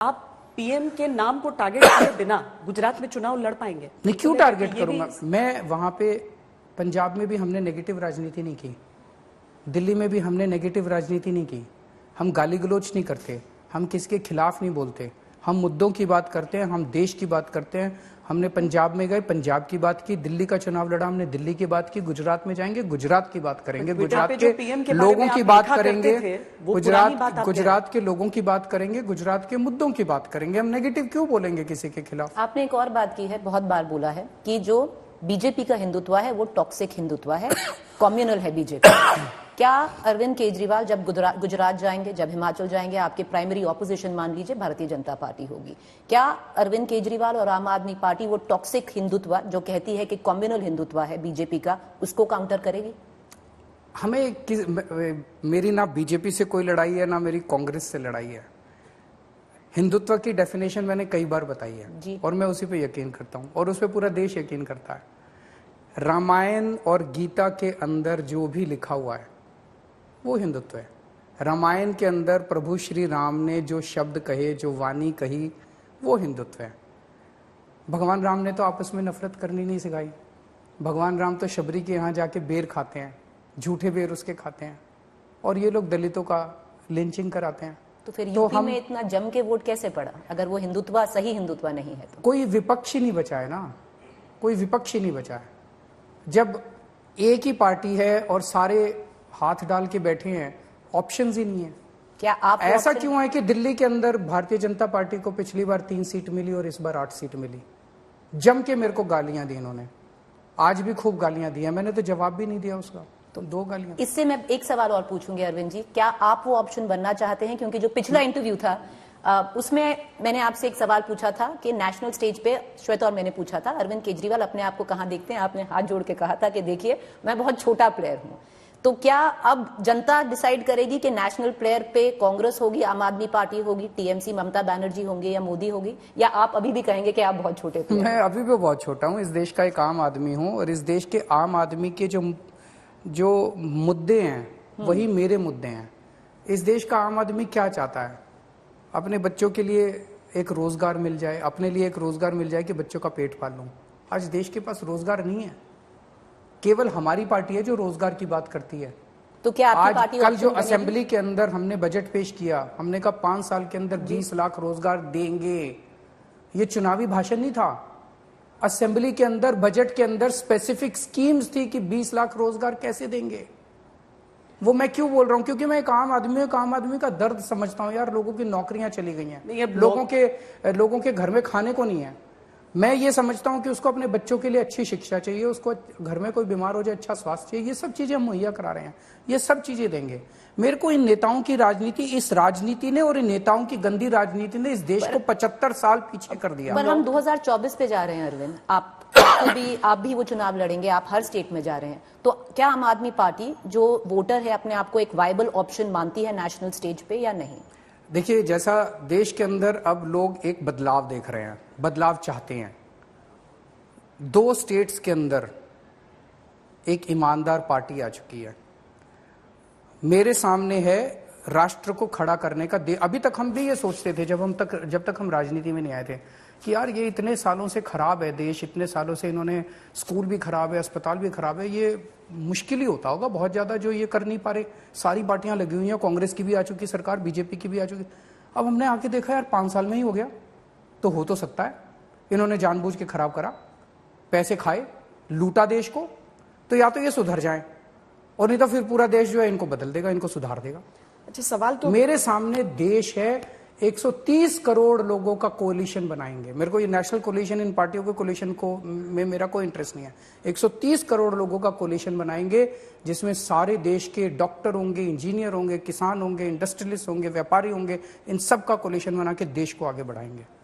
आप पीएम के नाम को टारगेट किए बिना गुजरात में चुनाव लड़ पाएंगे? नहीं, क्यों टारगेट करूंगा मैं? वहां पे पंजाब में भी हमने नेगेटिव राजनीति नहीं की, दिल्ली में भी हमने नेगेटिव राजनीति नहीं की। हम गाली गलौज नहीं करते, हम किसी के खिलाफ नहीं बोलते, हम मुद्दों की बात करते हैं, हम देश की बात करते हैं। हमने पंजाब में गए, पंजाब की बात की, दिल्ली का चुनाव लड़ा, हमने दिल्ली की बात की, गुजरात में जाएंगे, गुजरात की बात करेंगे, गुजरात के लोगों की बात करेंगे, गुजरात के लोगों की बात करेंगे, गुजरात के मुद्दों की बात करेंगे। हम नेगेटिव क्यों बोलेंगे किसी के खिलाफ? आपने एक और बात की है, बहुत बार बोला है कि जो बीजेपी का हिंदुत्व है वो टॉक्सिक हिंदुत्व है, कम्युनल है बीजेपी। क्या अरविंद केजरीवाल जब गुजरात जाएंगे, जब हिमाचल जाएंगे, आपके प्राइमरी ऑपोजिशन मान लीजिए भारतीय जनता पार्टी होगी, क्या अरविंद केजरीवाल और आम आदमी पार्टी वो टॉक्सिक हिंदुत्व जो कहती है कि कम्युनल हिंदुत्व है बीजेपी का, उसको काउंटर करेगी? मेरी ना बीजेपी से कोई लड़ाई है, ना मेरी कांग्रेस से लड़ाई है। हिंदुत्व की डेफिनेशन मैंने कई बार बताई है और मैं उसी पे यकीन करता हूं और उस पे पूरा देश यकीन करता है। रामायण और गीता के अंदर जो भी लिखा हुआ है वो हिंदुत्व है। रामायण के अंदर प्रभु श्री राम ने जो शब्द कहे, जो वाणी कही, वो हिंदुत्व है। भगवान राम ने तो आपस में नफरत करनी नहीं सिखाई। भगवान राम तो शबरी के यहाँ जाके बेर खाते हैं, झूठे बेर उसके खाते हैं, और ये लोग दलितों का लिंचिंग कराते हैं। तो फिर यूपी में इतना जम के वोट कैसे पड़ा अगर वो हिंदुत्व सही हिंदुत्व नहीं है तो? कोई विपक्ष ही नहीं बचा है ना, कोई विपक्ष ही नहीं बचा है। जब एक ही पार्टी है और सारे हाथ डाल के बैठे हैं, ऑप्शंस ही नहीं है। क्या आप ऐसा क्यों है कि दिल्ली के अंदर भारतीय जनता पार्टी को पिछली बार 3 सीट मिली और इस बार 8 सीट मिली? जम के मेरे को गालियां दी इन्होंने, आज भी खूब गालियां दी है, मैंने तो जवाब भी नहीं दिया उसका, तो 2 गालियां। इससे मैं एक सवाल और पूछूंगी अरविंद जी, क्या आप वो ऑप्शन बनना चाहते हैं? क्योंकि जो पिछला इंटरव्यू था उसमें मैंने आपसे एक सवाल पूछा था कि नेशनल स्टेज पे श्वेता और मैंने पूछा था अरविंद केजरीवाल अपने आप को कहां देखते हैं, आपने हाथ जोड़ के कहा था कि देखिए मैं बहुत छोटा प्लेयर हूं। तो क्या अब जनता डिसाइड करेगी कि नेशनल प्लेयर पे कांग्रेस होगी, आम आदमी पार्टी होगी, टीएमसी ममता बनर्जी होंगे या मोदी होगी, या आप अभी भी कहेंगे कि आप बहुत छोटे प्लेयर? मैं अभी भी बहुत छोटा हूं, इस देश का एक आम आदमी हूं और इस देश के आम आदमी के जो मुद्दे हैं वही मेरे मुद्दे हैं। इस देश का आम आदमी क्या चाहता है? अपने बच्चों के लिए एक रोजगार मिल जाए, अपने लिए एक रोजगार मिल जाए कि बच्चों का पेट पाल लूं। आज देश के पास रोजगार नहीं है, केवल हमारी पार्टी है जो रोजगार की बात करती है। तो क्या आपकी आज पार्टी कल जो असेंबली के अंदर हमने बजट पेश किया, हमने कहा 5 साल के अंदर 20 लाख रोजगार देंगे। ये चुनावी भाषण नहीं था, असेंबली के अंदर बजट के अंदर स्पेसिफिक स्कीम्स थी कि 20 लाख रोजगार कैसे देंगे। वो मैं क्यों बोल रहा हूं? क्योंकि मैं एक आम आदमी का दर्द समझता हूं यार। लोगों की नौकरियां चली गई हैं, लोगों के घर में खाने को नहीं है। मैं ये समझता हूं कि उसको अपने बच्चों के लिए अच्छी शिक्षा चाहिए, उसको घर में कोई बीमार हो जाए अच्छा स्वास्थ्य चाहिए, ये सब चीजें हम मुहैया करा रहे हैं, ये सब चीजें देंगे। मेरे को इन नेताओं की राजनीति, इस राजनीति ने और इन नेताओं की गंदी राजनीति ने इस देश को 75 साल पीछे कर दिया। पर हम 2024 पे जा रहे हैं अरविंद, आप भी वो चुनाव लड़ेंगे, आप हर स्टेट में जा रहे हैं, तो क्या आम आदमी पार्टी जो वोटर है अपने आप को एक वायबल ऑप्शन मानती है नेशनल स्टेज पे या नहीं? देखिए, जैसा देश के अंदर अब लोग एक बदलाव देख रहे हैं, बदलाव चाहते हैं। 2 स्टेट्स के अंदर एक ईमानदार पार्टी आ चुकी है। मेरे सामने है राष्ट्र को खड़ा करने का। अभी तक हम भी ये सोचते थे जब तक हम राजनीति में नहीं आए थे कि यार ये इतने सालों से खराब है देश, इतने सालों से इन्होंने स्कूल भी खराब है, अस्पताल भी खराब है, ये मुश्किल ही होता होगा बहुत ज्यादा जो ये कर नहीं पा रहे। सारी पार्टियां लगी हुई हैं, कांग्रेस की भी आ चुकी सरकार, बीजेपी की भी आ चुकी। अब हमने आके देखा यार 5 साल में ही हो गया, तो हो तो सकता है इन्होंने जानबूझ के खराब करा, पैसे खाए, लूटा देश को, तो या तो ये सुधर जाए और नहीं तो फिर पूरा देश जो है इनको बदल देगा, इनको सुधार देगा। अच्छा, सवाल तो मेरे सामने देश है, 130 करोड़ लोगों का कोलिशन बनाएंगे। मेरे को ये नेशनल कोलिशन, इन पार्टियों के कोलिशन को में मेरा कोई इंटरेस्ट नहीं है। 130 करोड़ लोगों का कोलिशन बनाएंगे जिसमें सारे देश के डॉक्टर होंगे, इंजीनियर होंगे, किसान होंगे, इंडस्ट्रियलिस्ट होंगे, व्यापारी होंगे, इन सब का कोलिशन बना के देश को आगे बढ़ाएंगे।